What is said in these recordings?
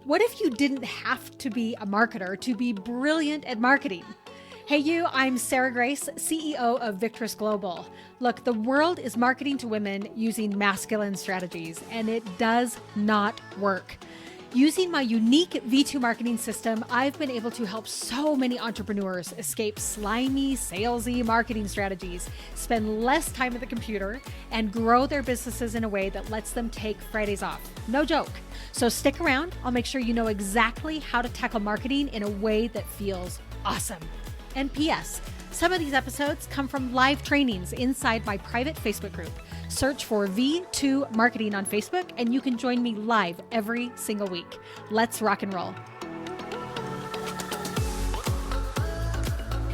What if you didn't have to be a marketer to be brilliant at marketing? Hey, you, I'm Sarah Grace, CEO of Victress Global. Look, the world is marketing to women using masculine strategies, and it does not work. Using my unique V2 marketing system, I've been able to help so many entrepreneurs escape slimy, salesy marketing strategies, spend less time at the computer, and grow their businesses in a way that lets them take Fridays off. No joke. So stick around. I'll make sure you know exactly how to tackle marketing in a way that feels awesome. And P.S. Some of these episodes come from live trainings inside my private Facebook group. Search for V2 Marketing on Facebook, and you can join me live every single week. Let's rock and roll.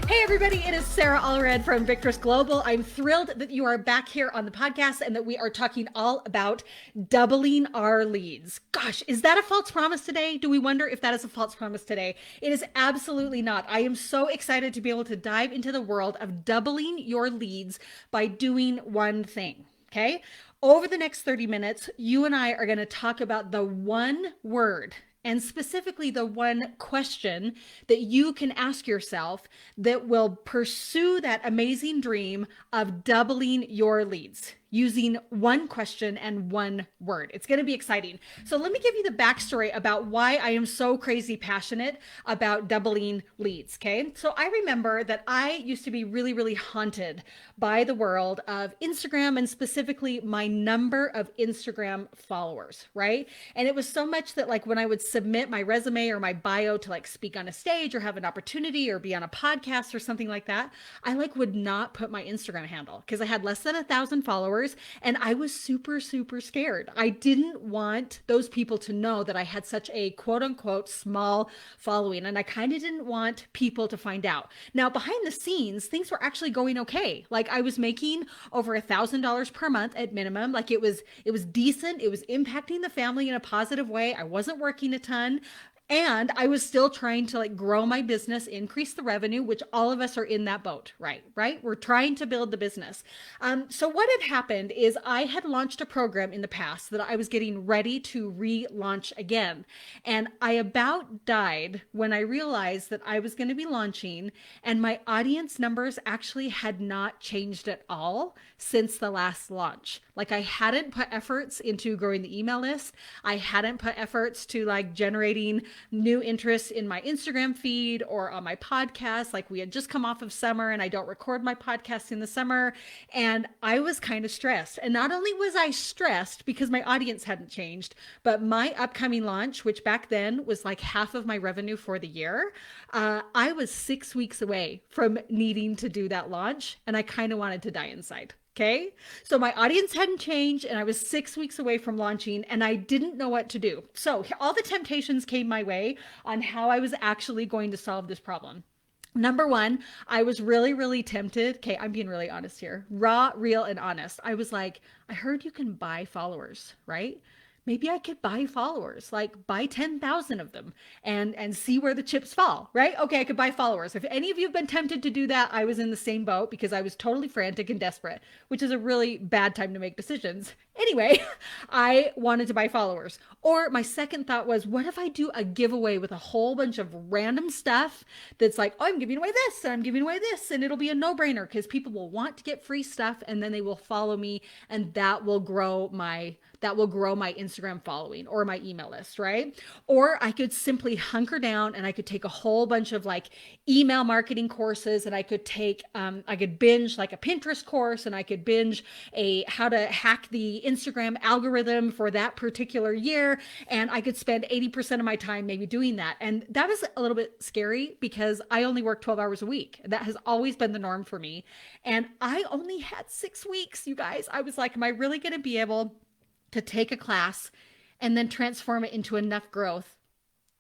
Hey everybody, it is Sarah Allred from Victress Global. I'm thrilled that you are back here on the podcast and that we are talking all about doubling our leads. Gosh, is that a false promise today? Do we wonder if that is a false promise today? It is absolutely not. I am so excited to be able to dive into the world of doubling your leads by doing one thing, okay? Over the next 30 minutes, you and I are going to talk about the one word and specifically the one question that you can ask yourself that will pursue that amazing dream of doubling your leads using one question and one word. It's going to be exciting. So let me give you the backstory about why I am so crazy passionate about doubling leads, okay? So I remember that I used to be really, really haunted by the world of Instagram and specifically my number of Instagram followers, right? And it was so much that like when I would submit my resume or my bio to like speak on a stage or have an opportunity or be on a podcast or something like that, I like would not put my Instagram handle because I had less than 1,000 followers. And I was super, super scared. I didn't want those people to know that I had such a quote unquote small following. And I kind of didn't want people to find out. Now, behind the scenes, things were actually going okay. Like I was making over $1,000 per month at minimum. Like it was decent. It was impacting the family in a positive way. I wasn't working a ton. And I was still trying to like grow my business, increase the revenue, which all of us are in that boat, right? We're trying to build the business. So what had happened is I had launched a program in the past that I was getting ready to relaunch again. And I about died when I realized that I was going to be launching and my audience numbers actually had not changed at all since the last launch. Like I hadn't put efforts into growing the email list. I hadn't put efforts to like generating new interest in my Instagram feed or on my podcast. Like we had just come off of summer and I don't record my podcast in the summer. And I was kind of stressed. And not only was I stressed because my audience hadn't changed, but my upcoming launch, which back then was like half of my revenue for the year, I was 6 weeks away from needing to do that launch. And I kind of wanted to die inside. Okay. So my audience hadn't changed and I was 6 weeks away from launching and I didn't know what to do. So all the temptations came my way on how I was actually going to solve this problem. Number one, I was really, really tempted. Okay, I'm being really honest here. Raw, real, and honest. I was like, I heard you can buy followers, right? Maybe I could buy followers, like buy 10,000 of them and see where the chips fall, right? Okay, I could buy followers. If any of you have been tempted to do that, I was in the same boat because I was totally frantic and desperate, which is a really bad time to make decisions. Anyway, I wanted to buy followers. Or my second thought was, what if I do a giveaway with a whole bunch of random stuff that's like, oh, I'm giving away this and I'm giving away this, and it'll be a no-brainer because people will want to get free stuff and then they will follow me and that will grow my Instagram following or my email list, right? Or I could simply hunker down and I could take a whole bunch of like email marketing courses and I could binge like a Pinterest course and I could binge a how to hack the Instagram algorithm for that particular year. And I could spend 80% of my time maybe doing that. And that was a little bit scary because I only work 12 hours a week. That has always been the norm for me. And I only had 6 weeks, you guys. I was like, am I really going to be able to take a class and then transform it into enough growth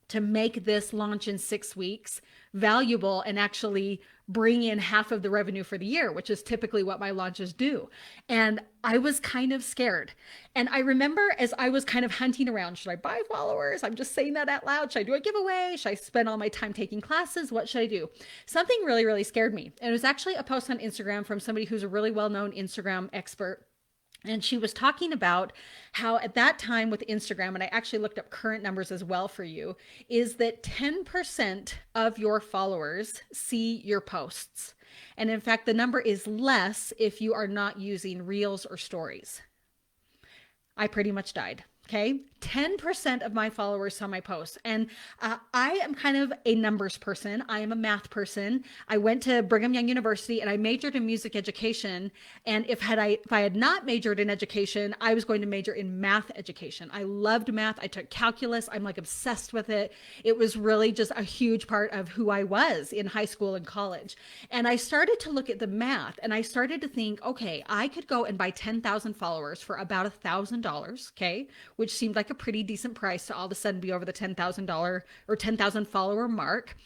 to make this launch in 6 weeks valuable and actually bring in half of the revenue for the year, which is typically what my launches do. And I was kind of scared. And I remember as I was kind of hunting around, should I buy followers? I'm just saying that out loud. Should I do a giveaway? Should I spend all my time taking classes? What should I do? Something really, really scared me. And it was actually a post on Instagram from somebody who's a really well-known Instagram expert. And she was talking about how at that time with Instagram, and I actually looked up current numbers as well for you, is that 10% of your followers see your posts. And in fact, the number is less if you are not using reels or stories. I pretty much died. Okay. 10% of my followers saw my posts. And I am kind of a numbers person. I am a math person. I went to Brigham Young University and I majored in music education. And if I had not majored in education, I was going to major in math education. I loved math. I took calculus. I'm like obsessed with it. It was really just a huge part of who I was in high school and college. And I started to look at the math and I started to think, okay, I could go and buy 10,000 followers for about $1,000. Okay, which seemed like a pretty decent price to all of a sudden be over the $10,000 or 10,000 follower mark.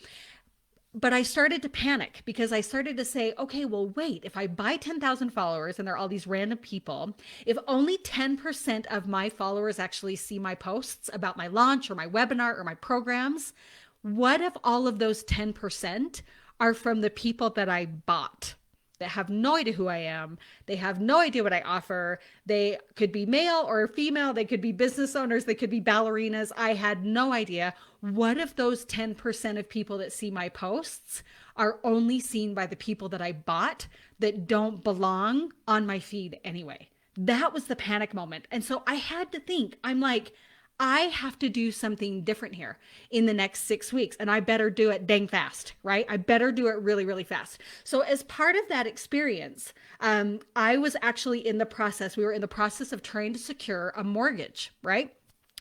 But I started to panic because I started to say, okay, well, wait, if I buy 10,000 followers and they're all these random people, if only 10% of my followers actually see my posts about my launch or my webinar or my programs, what if all of those 10% are from the people that I bought? That have no idea who I am. They have no idea what I offer. They could be male or female. They could be business owners. They could be ballerinas. I had no idea. What if those 10% of people that see my posts are only seen by the people that I bought that don't belong on my feed anyway? That was the panic moment. And so I had to think, I'm like, I have to do something different here in the next 6 weeks, and I better do it dang fast, right? I better do it really, really fast. So as part of that experience, I was actually we were in the process of trying to secure a mortgage, right?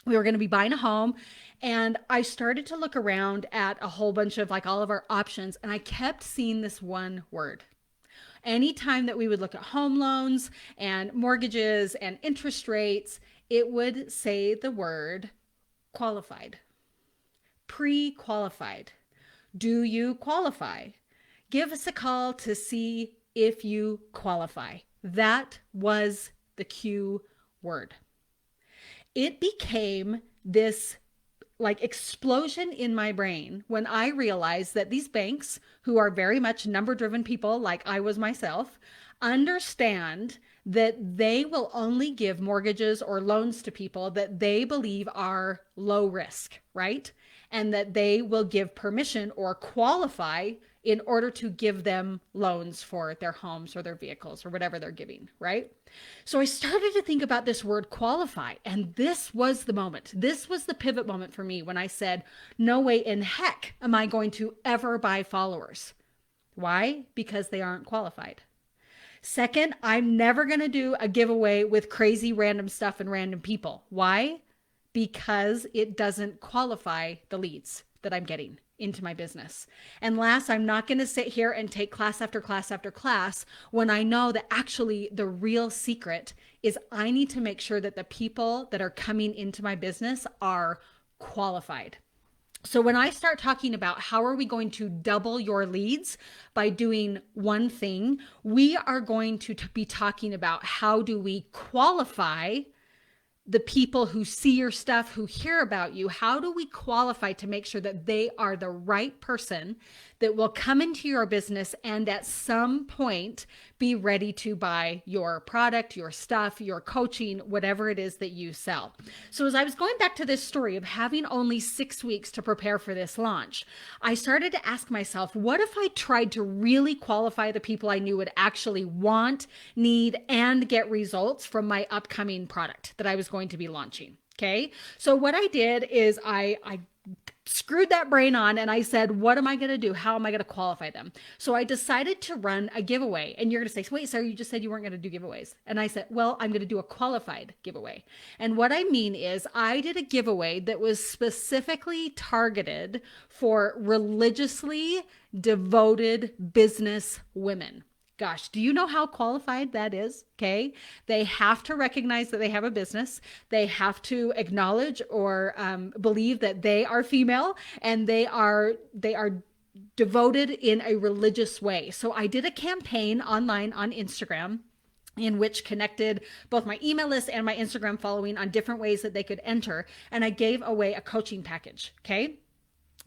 We were going to be buying a home, and I started to look around at a whole bunch of like all of our options, and I kept seeing this one word. Anytime that we would look at home loans and mortgages and interest rates, it would say the word qualified, pre-qualified. Do you qualify? Give us a call to see if you qualify. That was the cue word. It became this like explosion in my brain when I realized that these banks, who are very much number driven people like I was myself, understand that they will only give mortgages or loans to people that they believe are low risk, right? And that they will give permission or qualify in order to give them loans for their homes or their vehicles or whatever they're giving, right? So I started to think about this word qualify, and this was the moment. This was the pivot moment for me when I said, no way in heck am I going to ever buy followers. Why? Because they aren't qualified. Second, I'm never going to do a giveaway with crazy random stuff and random people. Why? Because it doesn't qualify the leads that I'm getting into my business. And last, I'm not going to sit here and take class after class after class when I know that actually the real secret is I need to make sure that the people that are coming into my business are qualified. So when I start talking about how are we going to double your leads by doing one thing, we are going to be talking about how do we qualify the people who see your stuff, who hear about you. How do we qualify to make sure that they are the right person that will come into your business and at some point be ready to buy your product, your stuff, your coaching, whatever it is that you sell? So as I was going back to this story of having only 6 weeks to prepare for this launch, I started to ask myself, what if I tried to really qualify the people I knew would actually want, need, and get results from my upcoming product that I was going to be launching? Okay. So what I did is I screwed that brain on and I said, what am I going to do? How am I going to qualify them? So I decided to run a giveaway. And you're going to say, wait, Sarah, you just said you weren't going to do giveaways. And I said, well, I'm going to do a qualified giveaway. And what I mean is I did a giveaway that was specifically targeted for religiously devoted business women. Gosh, do you know how qualified that is? Okay. They have to recognize that they have a business. They have to acknowledge or believe that they are female and they are devoted in a religious way. So I did a campaign online on Instagram in which connected both my email list and my Instagram following on different ways that they could enter. And I gave away a coaching package. Okay.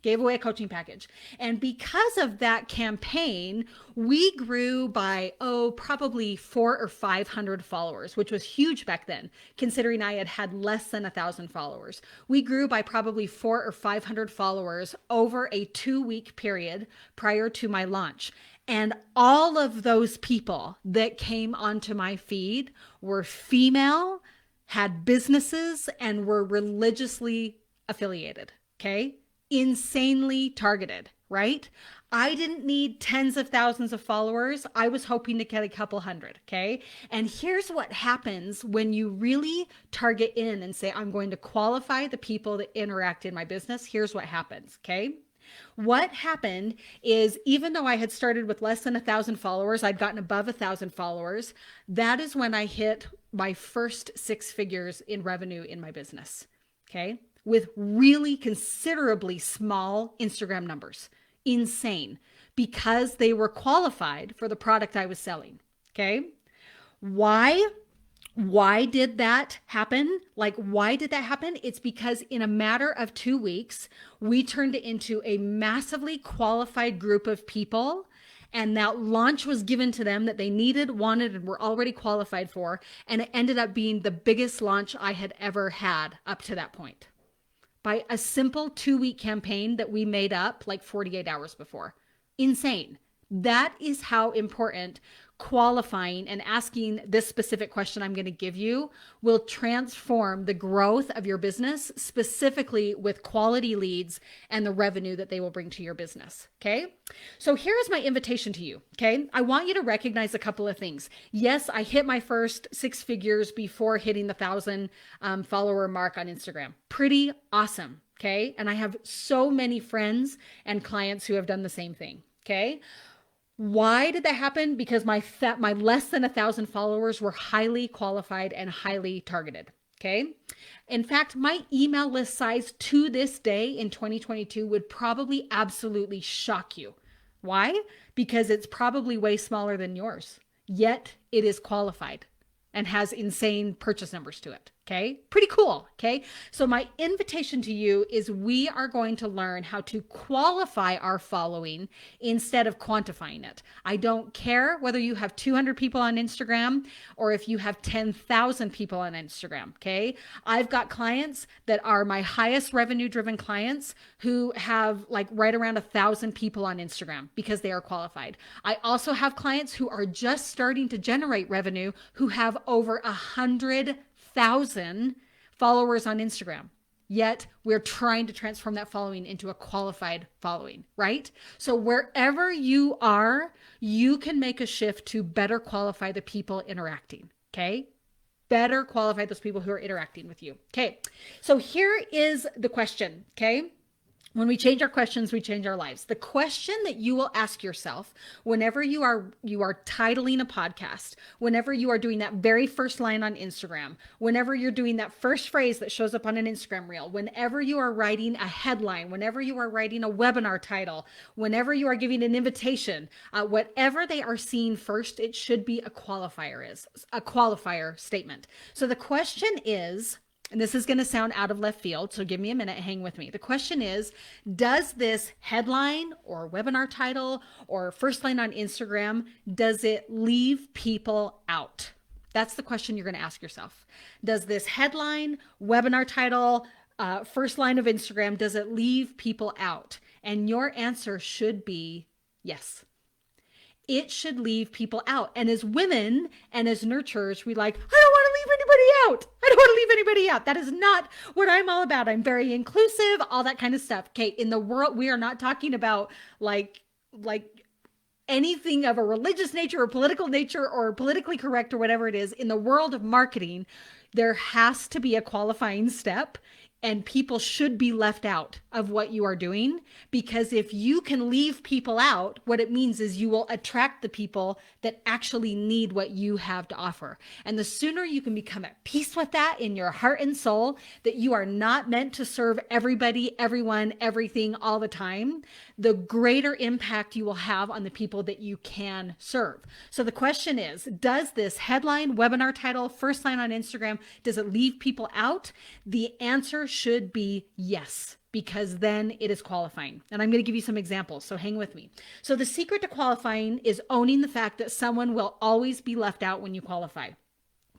Gave away a coaching package. And because of that campaign, we grew by, probably 400 or 500 followers, which was huge back then, considering I had had less than 1,000 followers. We grew by probably 400 or 500 followers over a 2-week period prior to my launch. And all of those people that came onto my feed were female, had businesses, and were religiously affiliated. Okay. Insanely targeted, right? I didn't need tens of thousands of followers. I was hoping to get a couple hundred. Okay. And here's what happens when you really target in and say, I'm going to qualify the people that interact in my business. Here's what happens. Okay. What happened is, even though I had started with less than 1,000 followers, I'd gotten above 1,000 followers. That is when I hit my first 6 figures in revenue in my business. Okay. With really considerably small Instagram numbers. Insane. Because they were qualified for the product I was selling. Okay. Why did that happen? Why did that happen? It's because in a matter of 2 weeks, we turned it into a massively qualified group of people. And that launch was given to them that they needed, wanted, and were already qualified for. And it ended up being the biggest launch I had ever had up to that point. By a simple 2-week campaign that we made up 48 hours before. Insane. That is how important qualifying and asking this specific question I'm going to give you will transform the growth of your business, specifically with quality leads and the revenue that they will bring to your business. Okay. So here is my invitation to you. Okay. I want you to recognize a couple of things. Yes, I hit my first 6 figures before hitting the 1,000 follower mark on Instagram. Pretty awesome. Okay. And I have so many friends and clients who have done the same thing. Okay. Why did that happen? Because my less than 1,000 followers were highly qualified and highly targeted. Okay. In fact, my email list size to this day in 2022 would probably absolutely shock you. Why? Because it's probably way smaller than yours, yet it is qualified and has insane purchase numbers to it. Okay. Pretty cool. Okay. So my invitation to you is we are going to learn how to qualify our following instead of quantifying it. I don't care whether you have 200 people on Instagram or if you have 10,000 people on Instagram. Okay. I've got clients that are my highest revenue driven clients who have right around 1,000 people on Instagram because they are qualified. I also have clients who are just starting to generate revenue who have over 100,000 followers on Instagram. Yet we're trying to transform that following into a qualified following, right? So wherever you are, you can make a shift to better qualify the people interacting. Okay. Better qualify those people who are interacting with you. Okay. So here is the question. Okay. When we change our questions, we change our lives. The question that you will ask yourself whenever you are titling a podcast, whenever you are doing that very first line on Instagram, whenever you're doing that first phrase that shows up on an Instagram reel, whenever you are writing a headline, whenever you are writing a webinar title, whenever you are giving an invitation, whatever they are seeing first, it should be a qualifier statement. So the question is, and this is going to sound out of left field, so give me a minute, hang with me. The question is, does this headline or webinar title or first line on Instagram, does it leave people out? That's the question you're going to ask yourself. Does this headline, webinar title, first line of Instagram, does it leave people out? And your answer should be yes. It should leave people out. And as women and as nurturers, we I don't want to leave anybody out. I don't want to leave anybody out. That is not what I'm all about. I'm very inclusive, all that kind of stuff. Okay. In the world, we are not talking about anything of a religious nature or political nature or politically correct or whatever it is. In the world of marketing, there has to be a qualifying step. And people should be left out of what you are doing, because if you can leave people out, what it means is you will attract the people that actually need what you have to offer. And the sooner you can become at peace with that in your heart and soul, that you are not meant to serve everybody, everyone, everything all the time, the greater impact you will have on the people that you can serve. So the question is, does this headline, webinar title, first line on Instagram, does it leave people out? The answer answer should be yes, because then it is qualifying. And I'm going to give you some examples, so hang with me. So the secret to qualifying is owning the fact that someone will always be left out when you qualify.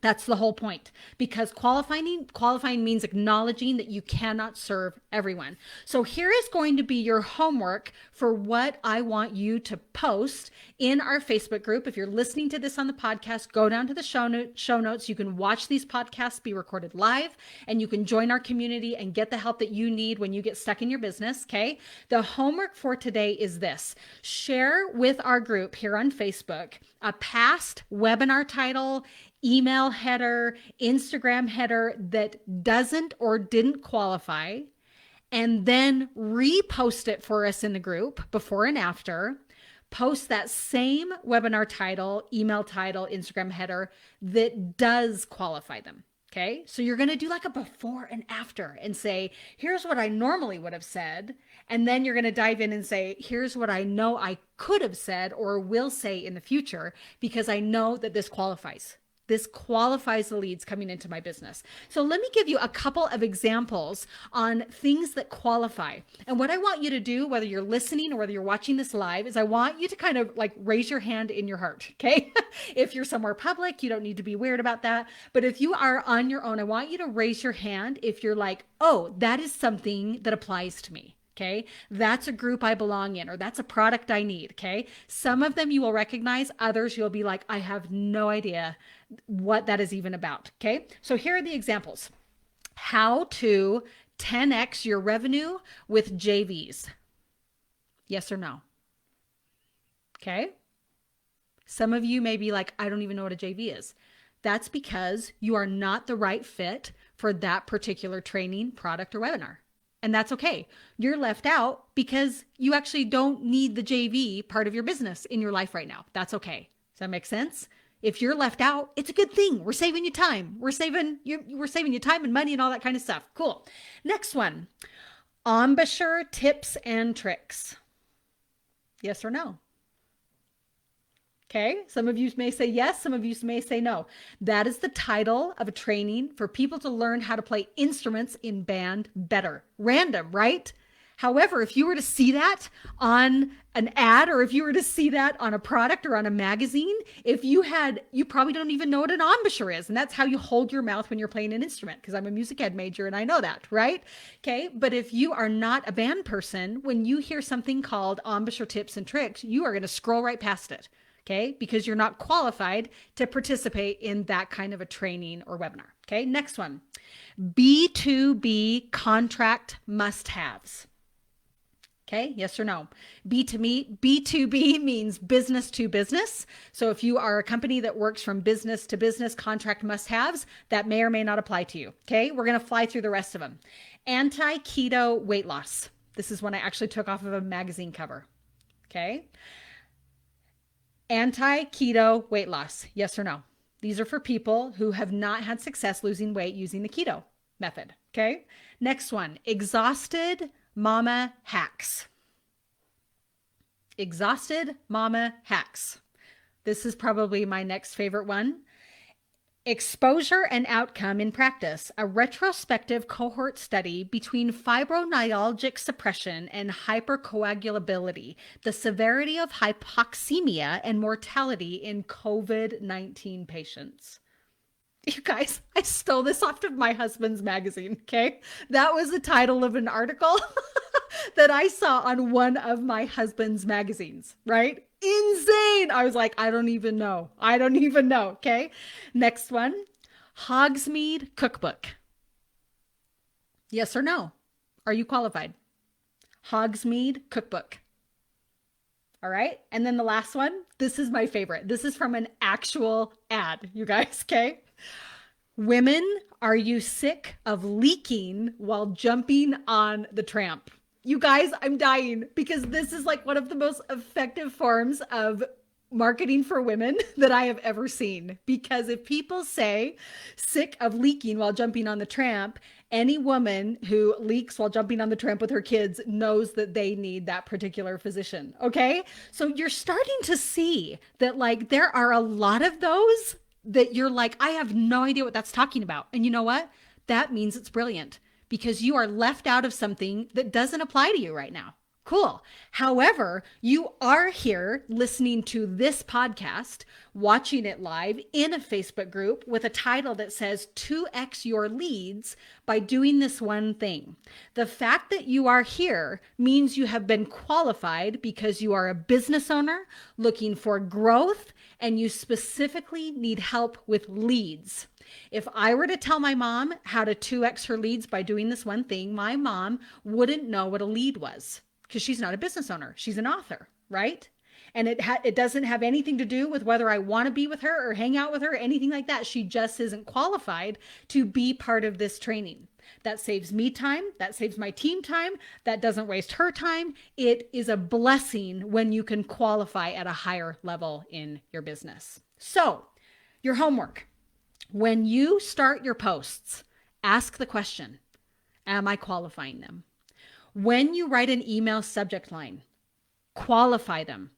That's the whole point, because qualifying means acknowledging that you cannot serve everyone. So here is going to be your homework for what I want you to post in our Facebook group. If you're listening to this on the podcast, go down to the show notes. You can watch these podcasts be recorded live, and you can join our community and get the help that you need when you get stuck in your business. Okay. The homework for today is this: share with our group here on Facebook a past webinar title, email header, Instagram header that doesn't or didn't qualify, and then repost it for us in the group before and after. Post that same webinar title, email title, Instagram header that does qualify them. Okay. So you're going to do like a before and after and say, here's what I normally would have said. And then you're going to dive in and say, here's what I know I could have said or will say in the future, because I know that this qualifies. This qualifies the leads coming into my business. So let me give you a couple of examples on things that qualify. And what I want you to do, whether you're listening or whether you're watching this live, is I want you to kind of like raise your hand in your heart. Okay. If you're somewhere public, you don't need to be weird about that. But if you are on your own, I want you to raise your hand if you're like, oh, that is something that applies to me. Okay. That's a group I belong in, or that's a product I need. Okay. Some of them you will recognize, others you'll be like, I have no idea what that is even about. Okay. So here are the examples. How to 10x your revenue with JVs. Yes or no? Okay. Some of you may be like, I don't even know what a JV is. That's because you are not the right fit for that particular training, product, or webinar. And that's okay. You're left out because you actually don't need the JV part of your business in your life right now. That's okay. Does that make sense? If you're left out, it's a good thing. We're saving you time. We're saving you time and money and all that kind of stuff. Cool. Next one. Embouchure tips and tricks. Yes or no? Okay. Some of you may say yes. Some of you may say no. That is the title of a training for people to learn how to play instruments in band better. Random, right? However, if you were to see that on an ad, or if you were to see that on a product or on a magazine, you probably don't even know what an embouchure is. And that's how you hold your mouth when you're playing an instrument, because I'm a music ed major and I know that, right? Okay. But if you are not a band person, when you hear something called embouchure tips and tricks, you are going to scroll right past it. Okay, because you're not qualified to participate in that kind of a training or webinar. Okay, next one. B2B contract must-haves. Okay, yes or no? B2B means business to business. So if you are a company that works from business to business, contract must-haves, that may or may not apply to you. Okay, we're going to fly through the rest of them. Anti-keto weight loss. This is one I actually took off of a magazine cover. Okay. Anti-keto weight loss. Yes or no? These are for people who have not had success losing weight using the keto method. Okay. Next one. Exhausted mama hacks. Exhausted mama hacks. This is probably my next favorite one. Exposure and outcome in practice, a retrospective cohort study between fibromyalgic suppression and hypercoagulability, the severity of hypoxemia and mortality in COVID-19 patients. You guys, I stole this off of my husband's magazine, okay? That was the title of an article that I saw on one of my husband's magazines, right? Insane. I was like, I don't even know. Okay. Next one. Hogsmeade cookbook. Yes or no? Are you qualified? Hogsmeade cookbook. All right. And then the last one. This is my favorite. This is from an actual ad, you guys. Okay. Women, are you sick of leaking while jumping on the tramp? You guys, I'm dying, because this is like one of the most effective forms of marketing for women that I have ever seen. Because if people say sick of leaking while jumping on the tramp, any woman who leaks while jumping on the tramp with her kids knows that they need that particular physician. Okay. So you're starting to see that like there are a lot of those that you're like, I have no idea what that's talking about. And you know what? That means it's brilliant. because you are left out of something that doesn't apply to you right now. Cool. However, you are here listening to this podcast, watching it live in a Facebook group with a title that says 2x your leads by doing this one thing. The fact that you are here means you have been qualified because you are a business owner looking for growth and you specifically need help with leads. If I were to tell my mom how to 2x her leads by doing this one thing, my mom wouldn't know what a lead was. Because she's not a business owner. She's an author, right? And it doesn't have anything to do with whether I want to be with her or hang out with her or anything like that. She just isn't qualified to be part of this training. That saves me time. That saves my team time. That doesn't waste her time. It is a blessing when you can qualify at a higher level in your business. So, your homework. When you start your posts, ask the question, am I qualifying them? When you write an email subject line, qualify them.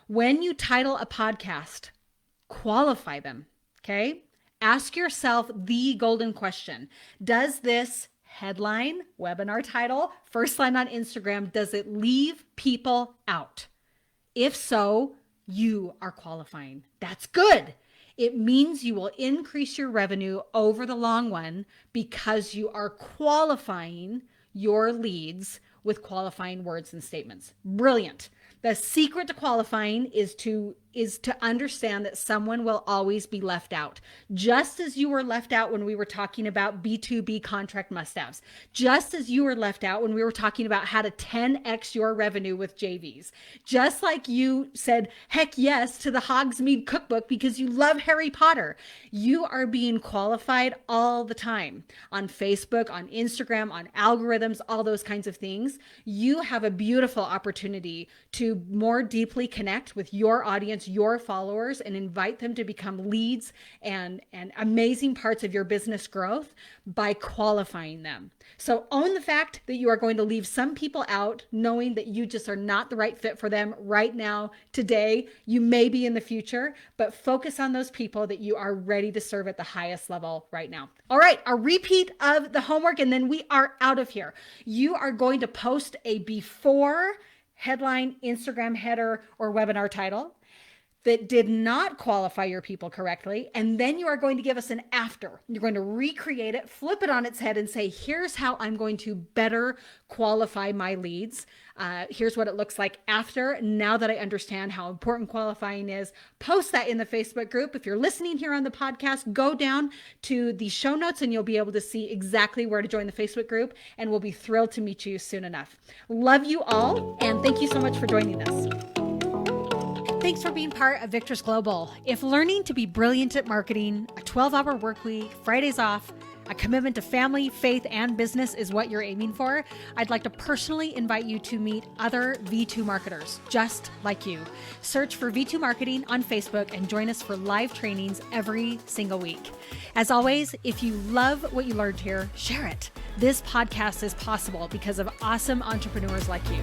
When you title a podcast, qualify them, okay? Ask yourself the golden question. Does this headline, webinar title, first line on Instagram, does it leave people out? If so, you are qualifying. That's good. It means you will increase your revenue over the long run because you are qualifying your leads with qualifying words and statements. Brilliant. The secret to qualifying is to understand that someone will always be left out. Just as you were left out when we were talking about B2B contract must-haves. Just as you were left out when we were talking about how to 10x your revenue with JVs. Just like you said, heck yes to the Hogsmeade cookbook because you love Harry Potter. You are being qualified all the time on Facebook, on Instagram, on algorithms, all those kinds of things. You have a beautiful opportunity to more deeply connect with your audience, your followers, and invite them to become leads and amazing parts of your business growth by qualifying them. So own the fact that you are going to leave some people out, knowing that you just are not the right fit for them right now, today. You may be in the future, but focus on those people that you are ready to serve at the highest level right now. All right, a repeat of the homework, and then we are out of here. You are going to post a before headline, Instagram header, or webinar title that did not qualify your people correctly. And then you are going to give us an after. You're going to recreate it, flip it on its head and say, here's how I'm going to better qualify my leads. Here's what it looks like after, now that I understand how important qualifying is. Post that in the Facebook group. If you're listening here on the podcast, go down to the show notes and you'll be able to see exactly where to join the Facebook group. And we'll be thrilled to meet you soon enough. Love you all. And thank you so much for joining us. Thanks for being part of Victress Global. If learning to be brilliant at marketing, a 12-hour work week, Fridays off, a commitment to family, faith, and business is what you're aiming for, I'd like to personally invite you to meet other V2 marketers just like you. Search for V2 Marketing on Facebook and join us for live trainings every single week. As always, if you love what you learned here, share it. This podcast is possible because of awesome entrepreneurs like you.